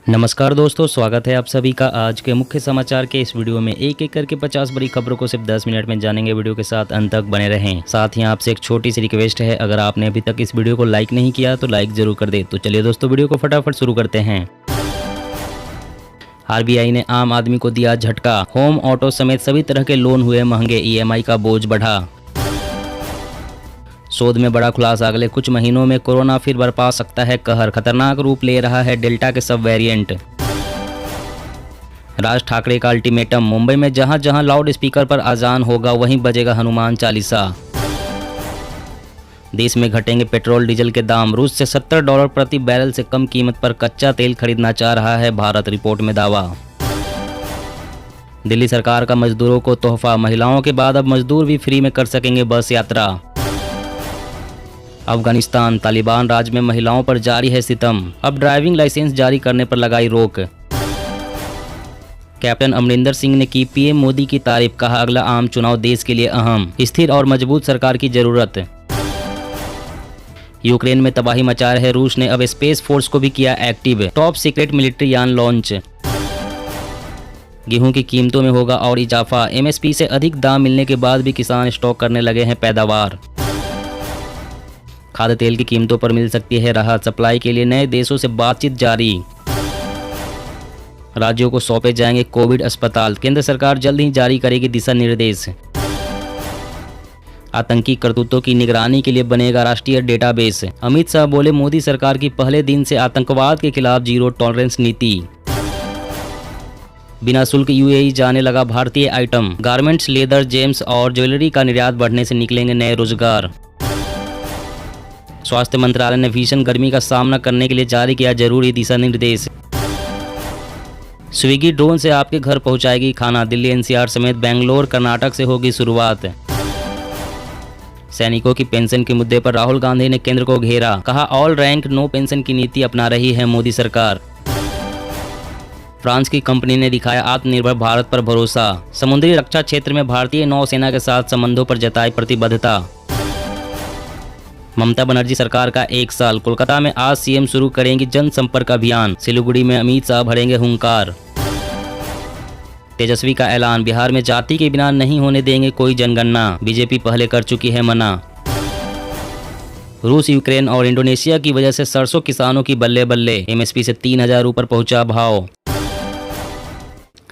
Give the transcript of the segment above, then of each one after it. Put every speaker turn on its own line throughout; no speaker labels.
नमस्कार दोस्तों, स्वागत है आप सभी का आज के मुख्य समाचार के इस वीडियो में। एक एक करके 50 बड़ी खबरों को सिर्फ 10 मिनट में जानेंगे। वीडियो के साथ अंत तक बने रहें। साथ ही आपसे एक छोटी सी रिक्वेस्ट है, अगर आपने अभी तक इस वीडियो को लाइक नहीं किया तो लाइक जरूर कर दे। तो चलिए दोस्तों, वीडियो को फटाफट शुरू करते हैं। आरबीआई ने आम आदमी को दिया झटका, होम ऑटो समेत सभी तरह के लोन हुए महंगे, ईएमआई का बोझ बढ़ा। शोध में बड़ा खुलासा, अगले कुछ महीनों में कोरोना फिर बरपा सकता है कहर, खतरनाक रूप ले रहा है डेल्टा के सब वेरिएंट। राज ठाकरे का अल्टीमेटम, मुंबई में जहां जहां लाउड स्पीकर पर अजान होगा वहीं बजेगा हनुमान चालीसा। देश में घटेंगे पेट्रोल डीजल के दाम, रूस से $70 प्रति बैरल से कम कीमत पर कच्चा तेल खरीदना चाह रहा है भारत, रिपोर्ट में दावा। दिल्ली सरकार का मजदूरों को तोहफा, महिलाओं के बाद अब मजदूर भी फ्री में कर सकेंगे बस यात्रा। अफगानिस्तान, तालिबान राज में महिलाओं पर जारी है सितम, अब ड्राइविंग लाइसेंस जारी करने पर लगाई रोक। कैप्टन अमरिंदर सिंह ने की पीएम मोदी की तारीफ, कहा अगला आम चुनाव देश के लिए अहम, स्थिर और मजबूत सरकार की जरूरत। यूक्रेन में तबाही मचा रहे रूस ने अब स्पेस फोर्स को भी किया एक्टिव, टॉप सीक्रेट मिलिट्री यान लॉन्च। गेहूं की कीमतों में होगा और इजाफा, एमएसपी से अधिक दाम मिलने के बाद भी किसान स्टॉक करने लगे हैं पैदावार। खाद्य तेल की कीमतों पर मिल सकती है राहत, सप्लाई के लिए नए देशों से बातचीत जारी। राज्यों को सौंपे जाएंगे कोविड अस्पताल, केंद्र सरकार जल्द ही जारी करेगी दिशा निर्देश। आतंकी करतूतों की निगरानी के लिए बनेगा राष्ट्रीय डेटाबेस, अमित शाह बोले मोदी सरकार की पहले दिन से आतंकवाद के खिलाफ जीरो टॉलरेंस नीति। बिना शुल्क यूएई जाने लगा भारतीय आइटम, गारमेंट्स, लेदर, जेम्स और ज्वेलरी का निर्यात बढ़ने से निकलेंगे नए रोजगार। स्वास्थ्य मंत्रालय ने भीषण गर्मी का सामना करने के लिए जारी किया जरूरी दिशा निर्देश। स्विगी ड्रोन से आपके घर पहुंचाएगी खाना, दिल्ली एनसीआर समेत बेंगलोर कर्नाटक से होगी शुरुआत। सैनिकों की पेंशन के मुद्दे पर राहुल गांधी ने केंद्र को घेरा, कहा ऑल रैंक नो पेंशन की नीति अपना रही है मोदी सरकार। फ्रांस की कंपनी ने दिखाया आत्मनिर्भर भारत पर भरोसा, समुद्री रक्षा क्षेत्र में भारतीय नौसेना के साथ संबंधों पर जताई प्रतिबद्धता। ममता बनर्जी सरकार का 1 साल, कोलकाता में आज सीएम शुरू करेंगी जनसंपर्क अभियान, सिलीगुड़ी में अमित शाह भरेंगे हुंकार। तेजस्वी का ऐलान, बिहार में जाति के बिना नहीं होने देंगे कोई जनगणना, बीजेपी पहले कर चुकी है मना। रूस, यूक्रेन और इंडोनेशिया की वजह से सरसों किसानों की बल्ले बल्ले, एमएसपी से 3000 ऊपर पहुंचा भाव।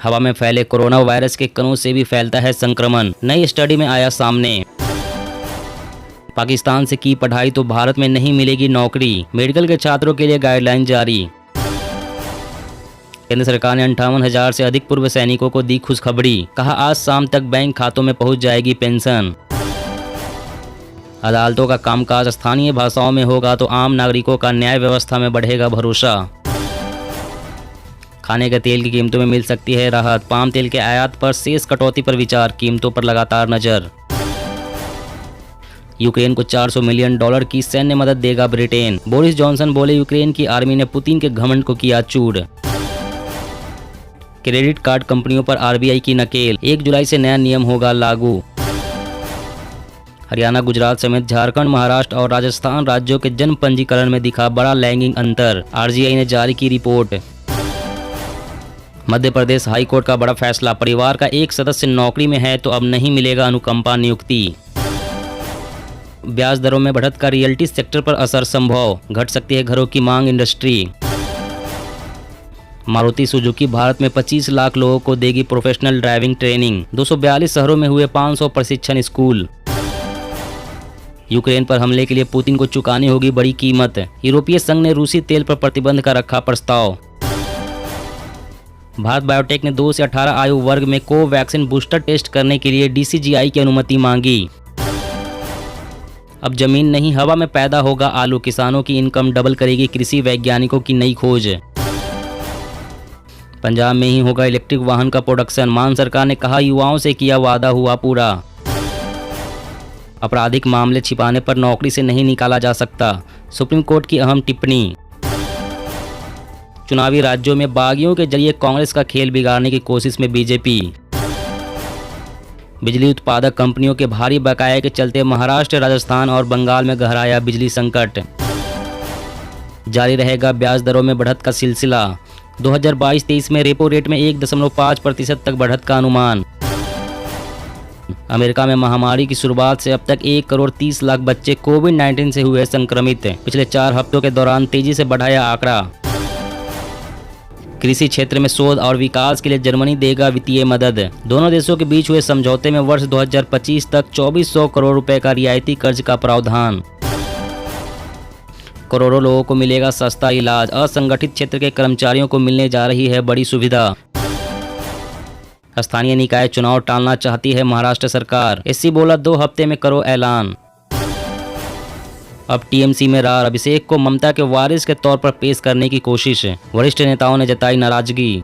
हवा में फैले कोरोना वायरस के कणों से भी फैलता है संक्रमण, नई स्टडी में आया सामने। पाकिस्तान से की पढ़ाई तो भारत में नहीं मिलेगी नौकरी, मेडिकल के छात्रों के लिए गाइडलाइन जारी। केंद्र सरकार ने 58,000 से अधिक पूर्व सैनिकों को दी खुशखबरी, कहा आज शाम तक बैंक खातों में पहुंच जाएगी पेंशन। अदालतों का कामकाज स्थानीय भाषाओं में होगा तो आम नागरिकों का न्याय व्यवस्था में बढ़ेगा भरोसा। खाने के तेल की कीमतों में मिल सकती है राहत, पाम तेल के आयात पर शेष कटौती पर विचार, कीमतों पर लगातार नजर। यूक्रेन को $400 मिलियन की सैन्य मदद देगा ब्रिटेन, बोरिस जॉनसन बोले यूक्रेन की आर्मी ने पुतिन के घमंड को किया चूर। क्रेडिट कार्ड कंपनियों पर आरबीआई की नकेल, 1 जुलाई से नया नियम होगा लागू। हरियाणा, गुजरात समेत झारखंड, महाराष्ट्र और राजस्थान राज्यों के जन्म पंजीकरण में दिखा बड़ा लैंगिक अंतर, आरजीआई ने जारी की रिपोर्ट। मध्य प्रदेश हाईकोर्ट का बड़ा फैसला, परिवार का एक सदस्य नौकरी में है तो अब नहीं मिलेगा अनुकंपा नियुक्ति। ब्याज दरों में बढ़त का रियल्टी सेक्टर पर असर संभव, घट सकती है घरों की मांग, इंडस्ट्री। मारुति सुजुकी भारत में 25 लाख लोगों को देगी प्रोफेशनल ड्राइविंग ट्रेनिंग, 242 शहरों में हुए 500 प्रशिक्षण स्कूल। यूक्रेन पर हमले के लिए पुतिन को चुकानी होगी बड़ी कीमत, यूरोपीय संघ ने रूसी तेल पर प्रतिबंध का रखा प्रस्ताव। भारत बायोटेक ने 2 से 18 आयु वर्ग में कोवैक्सीन बूस्टर टेस्ट करने के लिए डीसीजीआई की अनुमति मांगी। अब जमीन नहीं हवा में पैदा होगा आलू, किसानों की इनकम डबल करेगी कृषि वैज्ञानिकों की नई खोज। पंजाब में ही होगा इलेक्ट्रिक वाहन का प्रोडक्शन, मान सरकार ने कहा युवाओं से किया वादा हुआ पूरा। आपराधिक मामले छिपाने पर नौकरी से नहीं निकाला जा सकता, सुप्रीम कोर्ट की अहम टिप्पणी। चुनावी राज्यों में बागियों के जरिए कांग्रेस का खेल बिगाड़ने की कोशिश में बीजेपी। बिजली उत्पादक कंपनियों के भारी बकाये के चलते महाराष्ट्र, राजस्थान और बंगाल में गहराया बिजली संकट। जारी रहेगा ब्याज दरों में बढ़त का सिलसिला, 2022-23 में रेपो रेट में 1.5% तक बढ़त का अनुमान। अमेरिका में महामारी की शुरुआत से अब तक 1,30,00,000 बच्चे कोविड-19 से हुए संक्रमित। पिछले 4 हफ्तों के दौरान तेजी से बढ़ा यह आंकड़ा। कृषि क्षेत्र में शोध और विकास के लिए जर्मनी देगा वित्तीय मदद। दोनों देशों के बीच हुए समझौते में वर्ष 2025 तक 2400 करोड़ रुपए का रियायती कर्ज का प्रावधान। करोड़ों लोगों को मिलेगा सस्ता इलाज। असंगठित क्षेत्र के कर्मचारियों को मिलने जा रही है बड़ी सुविधा। स्थानीय निकाय चुनाव टालना चाहती है महाराष्ट्र सरकार। एससी बोला 2 हफ्ते में करो ऐलान। अब टीएमसी में रार। अभिषेक को ममता के वारिस के तौर पर पेश करने की कोशिश। वरिष्ठ नेताओं ने जताई नाराजगी।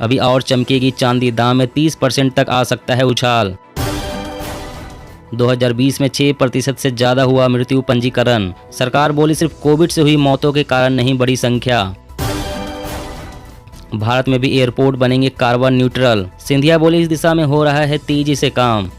अभी और चमकेगी चांदी। दाम में 30% तक आ सकता है उछाल। 2020 में 6% से ज्यादा हुआ मृत्यु पंजीकरण। सरकार बोली सिर्फ कोविड से हुई मौतों के कारण नहीं बड़ी संख्या। भारत में भी एयरपोर्ट बनेंगे कार्बन न्यूट्रल। सिंधिया बोली इस दिशा में हो रहा है तेजी से काम।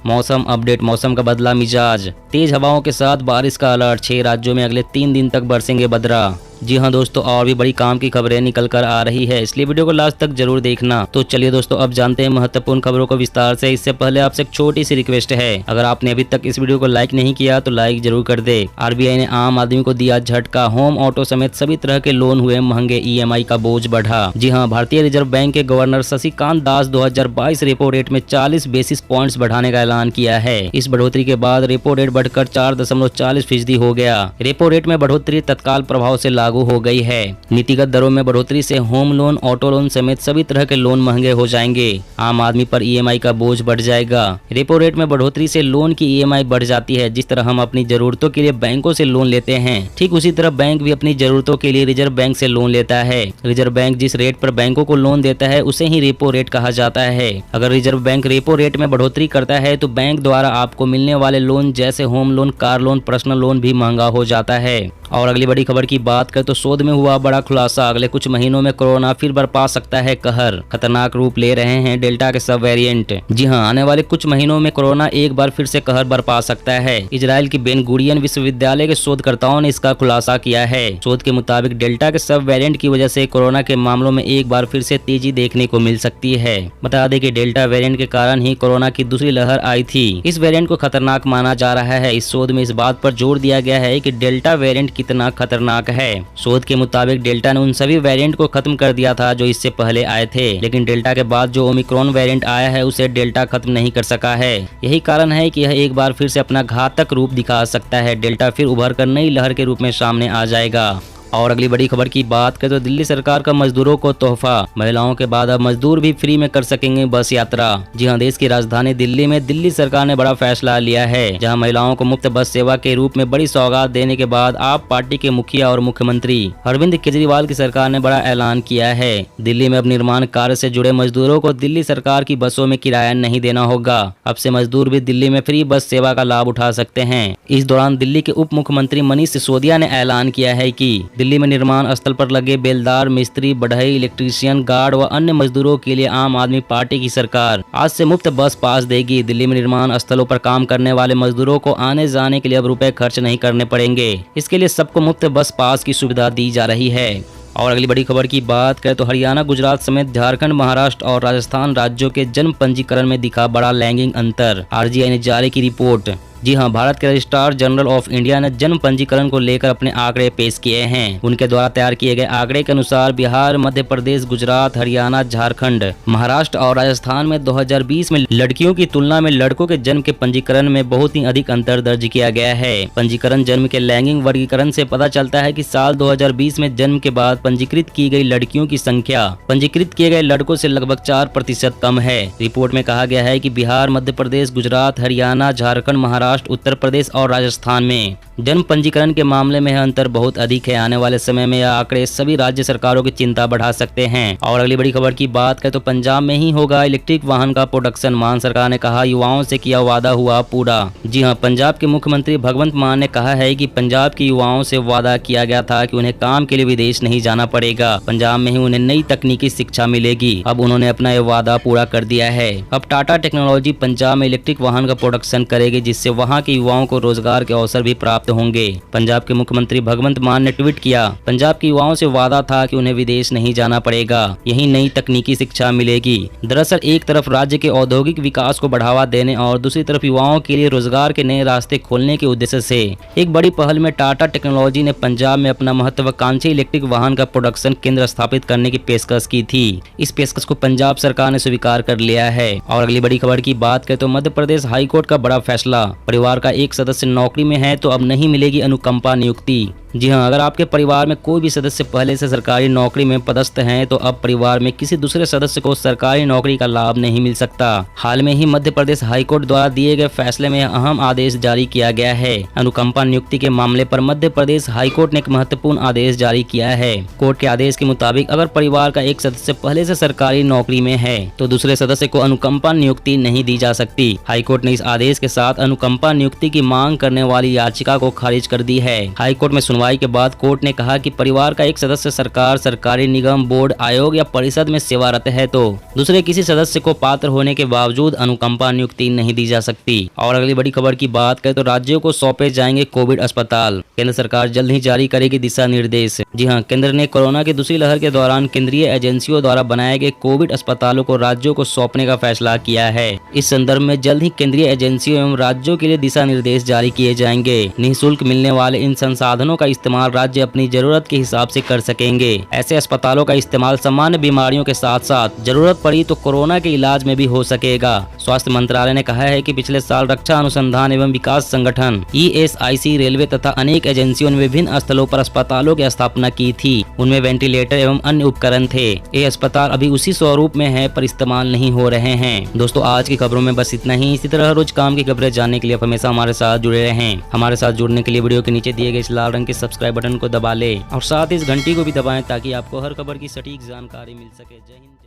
मौसम अपडेट। मौसम का बदला मिजाज। तेज हवाओं के साथ बारिश का अलर्ट। 6 राज्यों में अगले 3 दिन तक बरसेंगे बदरा। जी हाँ दोस्तों, और भी बड़ी काम की खबरें निकल कर आ रही है, इसलिए वीडियो को लास्ट तक जरूर देखना। तो चलिए दोस्तों, अब जानते हैं महत्वपूर्ण खबरों को विस्तार से। इससे पहले आपसे एक छोटी सी रिक्वेस्ट है, अगर आपने अभी तक इस वीडियो को लाइक नहीं किया तो लाइक जरूर कर दे। आरबीआई ने आम आदमी को दिया झटका। होम, ऑटो समेत सभी तरह के लोन हुए महंगे। ईएमआई का बोझ बढ़ा। जी हाँ, भारतीय रिजर्व बैंक के governor Shaktikanta Das 2022 repo rate में 40 बेसिस पॉइंट्स बढ़ाने का ऐलान किया है। इस बढ़ोतरी के बाद रेपो रेट बढ़कर 4.40% हो गया। रेपो रेट में बढ़ोतरी तत्काल प्रभाव से लागू हो गई है। नीतिगत दरों में बढ़ोतरी से होम लोन, ऑटो लोन समेत सभी तरह के लोन महंगे हो जाएंगे। आम आदमी पर ईएमआई का बोझ बढ़ जाएगा। रेपो रेट में बढ़ोतरी से लोन की ईएमआई बढ़ जाती है। जिस तरह हम अपनी जरूरतों के लिए बैंकों से लोन लेते हैं, ठीक उसी तरह बैंक भी अपनी जरूरतों के लिए रिजर्व बैंक से लोन लेता है। रिजर्व बैंक जिस रेट पर बैंकों को लोन देता है उसे ही रेपो रेट कहा जाता है। अगर रिजर्व बैंक रेपो रेट में बढ़ोतरी करता है तो बैंक द्वारा आपको मिलने वाले लोन जैसे home loan, car loan, personal loan भी महंगा हो जाता है। और अगली बड़ी खबर की बात करें तो शोध में हुआ बड़ा खुलासा। अगले कुछ महीनों में कोरोना फिर बरपा सकता है कहर। खतरनाक रूप ले रहे हैं डेल्टा के सब वेरिएंट। जी हां, आने वाले कुछ महीनों में कोरोना एक बार फिर से कहर बरपा सकता है। इजराइल की बेन गुरियन विश्वविद्यालय के शोधकर्ताओं ने इसका खुलासा किया है। शोध के मुताबिक डेल्टा के सब वेरिएंट की वजह से कोरोना के मामलों में एक बार फिर से तेजी देखने को मिल सकती है। बता दें कि डेल्टा वेरिएंट के कारण ही कोरोना की दूसरी लहर आई थी। इस वेरिएंट को खतरनाक माना जा रहा है। इस शोध में इस बात पर जोर दिया गया है कि डेल्टा वेरिएंट कितना खतरनाक है। शोध के मुताबिक डेल्टा ने उन सभी वेरिएंट को खत्म कर दिया था जो इससे पहले आए थे, लेकिन डेल्टा के बाद जो ओमिक्रॉन वेरिएंट आया है उसे डेल्टा खत्म नहीं कर सका है। यही कारण है कि यह एक बार फिर से अपना घातक रूप दिखा सकता है। डेल्टा फिर उभर कर नई लहर के रूप में सामने आ जाएगा। और अगली बड़ी खबर की बात करें तो दिल्ली सरकार का मजदूरों को तोहफा। महिलाओं के बाद अब मजदूर भी फ्री में कर सकेंगे बस यात्रा। जी हां, देश की राजधानी दिल्ली में दिल्ली सरकार ने बड़ा फैसला लिया है, जहां महिलाओं को मुफ्त बस सेवा के रूप में बड़ी सौगात देने के बाद आप पार्टी के मुखिया और मुख्यमंत्री अरविंद केजरीवाल की सरकार ने बड़ा ऐलान किया है। दिल्ली में अब निर्माण कार्य से जुड़े मजदूरों को दिल्ली सरकार की बसों में किराया नहीं देना होगा। अब से मजदूर भी दिल्ली में फ्री बस सेवा का लाभ उठा सकते हैं। इस दौरान दिल्ली के उप मुख्यमंत्री मनीष सिसोदिया ने ऐलान किया है कि दिल्ली में निर्माण स्थल पर लगे बेलदार, मिस्त्री, बढ़ई, इलेक्ट्रीशियन, गार्ड व अन्य मजदूरों के लिए आम आदमी पार्टी की सरकार आज से मुफ्त बस पास देगी। दिल्ली में निर्माण स्थलों पर काम करने वाले मजदूरों को आने जाने के लिए अब रुपए खर्च नहीं करने पड़ेंगे। इसके लिए सबको मुफ्त बस पास की सुविधा दी जा रही है। और अगली बड़ी खबर की बात करें तो हरियाणा, गुजरात समेत झारखंड, महाराष्ट्र और राजस्थान राज्यों के जन्म पंजीकरण में दिखा बड़ा लैंगिंग अंतर। आरजीआई ने जारी की रिपोर्ट। जी हां, भारत के रजिस्ट्रार जनरल ऑफ इंडिया ने जन्म पंजीकरण को लेकर अपने आंकड़े पेश किए हैं। उनके द्वारा तैयार किए गए आंकड़े के अनुसार बिहार, मध्य प्रदेश, गुजरात, हरियाणा, झारखंड, महाराष्ट्र और राजस्थान में 2020 में लड़कियों की तुलना में लड़कों के जन्म के पंजीकरण में बहुत ही अधिक अंतर दर्ज किया गया है। पंजीकरण जन्म के लैंगिक वर्गीकरण से पता चलता है कि साल 2020 में जन्म के बाद पंजीकृत की गई लड़कियों की संख्या पंजीकृत किए गए लड़कों से लगभग 4% कम है। रिपोर्ट में कहा गया है कि बिहार, मध्य प्रदेश, गुजरात, हरियाणा, झारखंड, महाराष्ट्र, उत्तर प्रदेश और राजस्थान में जन्म पंजीकरण के मामले में अंतर बहुत अधिक है। आने वाले समय में यह आंकड़े सभी राज्य सरकारों की चिंता बढ़ा सकते हैं। और अगली बड़ी खबर की बात करें तो पंजाब में ही होगा इलेक्ट्रिक वाहन का प्रोडक्शन। मान सरकार ने कहा युवाओं से किया वादा हुआ पूरा। जी हां, पंजाब के मुख्यमंत्री भगवंत मान ने कहा है कि पंजाब के युवाओं से वादा किया गया था कि उन्हें काम के लिए विदेश नहीं जाना पड़ेगा। पंजाब में ही उन्हें नई तकनीकी शिक्षा मिलेगी। अब उन्होंने अपना यह वादा पूरा कर दिया है। अब टाटा टेक्नोलॉजी पंजाब में इलेक्ट्रिक वाहन का प्रोडक्शन करेगी, जिससे वहाँ के युवाओं को रोजगार के अवसर भी प्राप्त प्राप्त होंगे। पंजाब के मुख्यमंत्री भगवंत मान ने ट्वीट किया, पंजाब के युवाओं से वादा था कि उन्हें विदेश नहीं जाना पड़ेगा, यही नई तकनीकी शिक्षा मिलेगी। दरअसल एक तरफ राज्य के औद्योगिक विकास को बढ़ावा देने और दूसरी तरफ युवाओं के लिए रोजगार के नए रास्ते खोलने के उद्देश्य से एक बड़ी पहल में टाटा टेक्नोलॉजी ने पंजाब में अपना महत्वाकांक्षी इलेक्ट्रिक वाहन का प्रोडक्शन केंद्र स्थापित करने की पेशकश की थी। इस पेशकश को पंजाब सरकार ने स्वीकार कर लिया है। और अगली बड़ी खबर की बात करें तो मध्य प्रदेश हाईकोर्ट का बड़ा फैसला, परिवार का एक सदस्य नौकरी में है तो अब नहीं मिलेगी अनुकंपा नियुक्ति। जी हां, अगर आपके परिवार में कोई भी सदस्य पहले से सरकारी नौकरी में पदस्थ हैं तो अब परिवार में किसी दूसरे सदस्य को सरकारी नौकरी का लाभ नहीं मिल सकता। हाल में ही मध्य प्रदेश हाईकोर्ट द्वारा दिए गए फैसले में अहम आदेश जारी किया गया है। अनुकंपा नियुक्ति के मामले पर मध्य प्रदेश हाईकोर्ट ने एक महत्वपूर्ण आदेश जारी किया है। कोर्ट के आदेश के मुताबिक अगर परिवार का एक सदस्य पहले से सरकारी नौकरी में है तो दूसरे सदस्य को अनुकंपा नियुक्ति नहीं दी जा सकती। हाईकोर्ट ने इस आदेश के साथ अनुकंपा नियुक्ति की मांग करने वाली याचिका को खारिज कर दी है। हाईकोर्ट में सुनवाई के बाद कोर्ट ने कहा कि परिवार का एक सदस्य सरकार, सरकारी निगम, बोर्ड, आयोग या परिषद में सेवारत है तो दूसरे किसी सदस्य को पात्र होने के बावजूद अनुकंपा नियुक्ति नहीं दी जा सकती। और अगली बड़ी खबर की बात करें तो राज्यों को सौंपे जाएंगे कोविड अस्पताल, केंद्र सरकार जल्द ही जारी करेगी दिशा निर्देश। जी हां, केंद्र ने कोरोना की दूसरी लहर के दौरान केंद्रीय एजेंसियों द्वारा बनाए गए कोविड अस्पतालों को राज्यों को सौंपने का फैसला किया है। इस संदर्भ में जल्द ही केंद्रीय एजेंसियों एवं राज्यों के लिए दिशा निर्देश जारी किए जाएंगे। निःशुल्क मिलने वाले इन संसाधनों का इस्तेमाल राज्य अपनी जरूरत के हिसाब से कर सकेंगे। ऐसे अस्पतालों का इस्तेमाल सामान्य बीमारियों के साथ साथ जरूरत पड़ी तो कोरोना के इलाज में भी हो सकेगा। स्वास्थ्य मंत्रालय ने कहा है कि पिछले साल रक्षा अनुसंधान एवं विकास संगठन ESIC, रेलवे तथा अनेक एजेंसियों ने विभिन्न स्थलों पर अस्पतालों की स्थापना की थी। उनमें वेंटिलेटर एवं अन्य उपकरण थे। ये अस्पताल अभी उसी स्वरूप में है पर इस्तेमाल नहीं हो रहे हैं। दोस्तों, आज की खबरों में बस इतना ही। इसी तरह रोज काम की खबरें जानने के लिए आप हमेशा हमारे साथ जुड़े रहें। हमारे साथ जुड़ने के लिए वीडियो के नीचे दिए गए इस लाल रंग के सब्सक्राइब बटन को दबा ले और साथ इस घंटी को भी दबाएं ताकि आपको हर खबर की सटीक जानकारी मिल सके। जय हिंद।